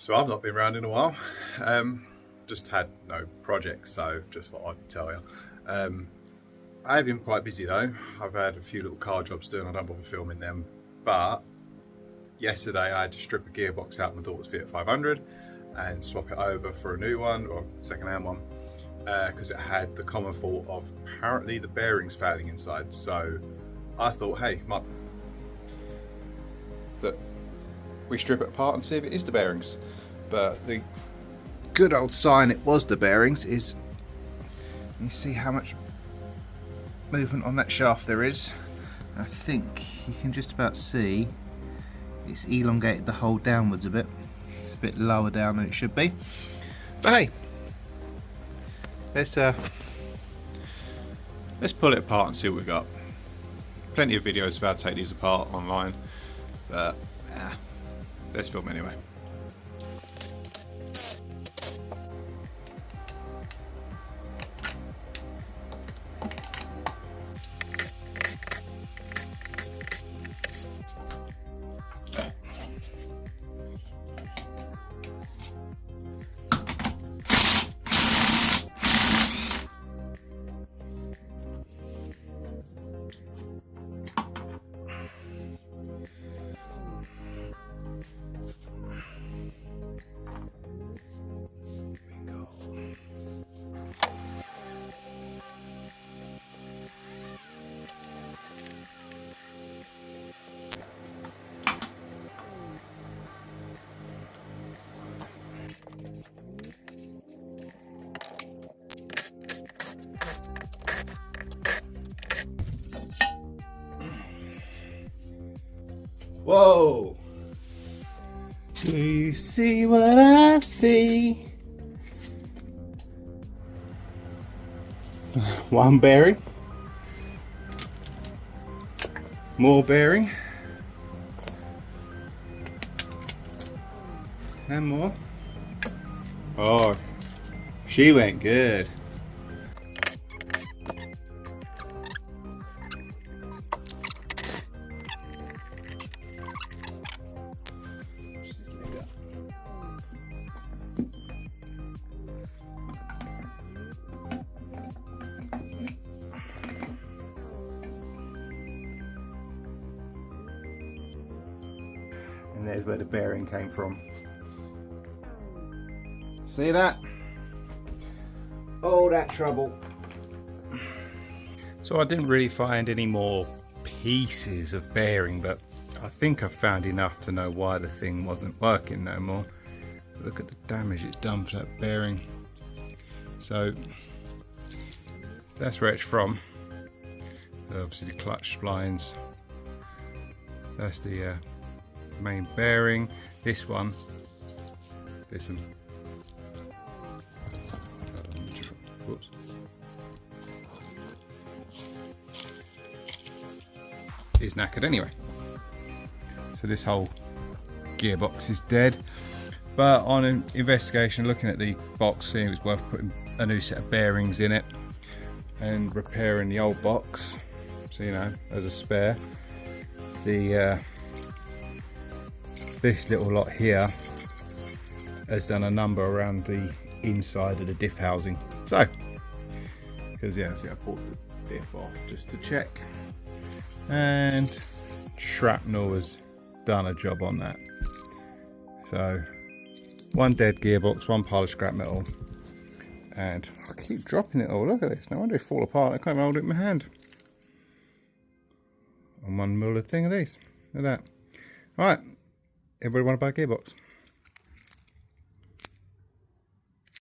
So I've not been around in a while. Just had no projects, so just thought I'd tell you. I have been quite busy though. I've had a few little car jobs doing. I don't bother filming them. But yesterday I had to strip a gearbox out of my daughter's Fiat 500 and swap it over for a new one, or second-hand one, because it had the common fault of apparently the bearings failing inside. So I thought, hey, that we strip it apart and see if it is the bearings. But the good old sign it was the bearings is, you see how much movement on that shaft there is. I think you can just about see it's elongated the hole downwards a bit. It's a bit lower down than it should be. But hey, let's pull it apart and see what we've got. Plenty of videos of how to take these apart online, but let's film anyway. Whoa! Do you see what I see? One bearing. More bearing. And more. Oh, she went good. And there's where the bearing came from. See that? All that trouble. So I didn't really find any more pieces of bearing, but I think I've found enough to know why the thing wasn't working no more. Look at the damage it's done for that bearing. So that's where it's from. So obviously the clutch splines. That's the main bearing. This one, listen, whoops, is knackered anyway. So this whole gearbox is dead. But on an investigation, looking at the box, seeing it was worth putting a new set of bearings in it and repairing the old box. So, you know, as a spare. The this little lot here has done a number around the inside of the diff housing. So, because yeah, see, I pulled the diff off just to check, and shrapnel has done a job on that. So, one dead gearbox, one pile of scrap metal, and I keep dropping it all. Look at this. No wonder it fall apart. I can't even hold it in my hand. And one mullet thing of these. Look at that. All right. Everybody want to buy a gearbox?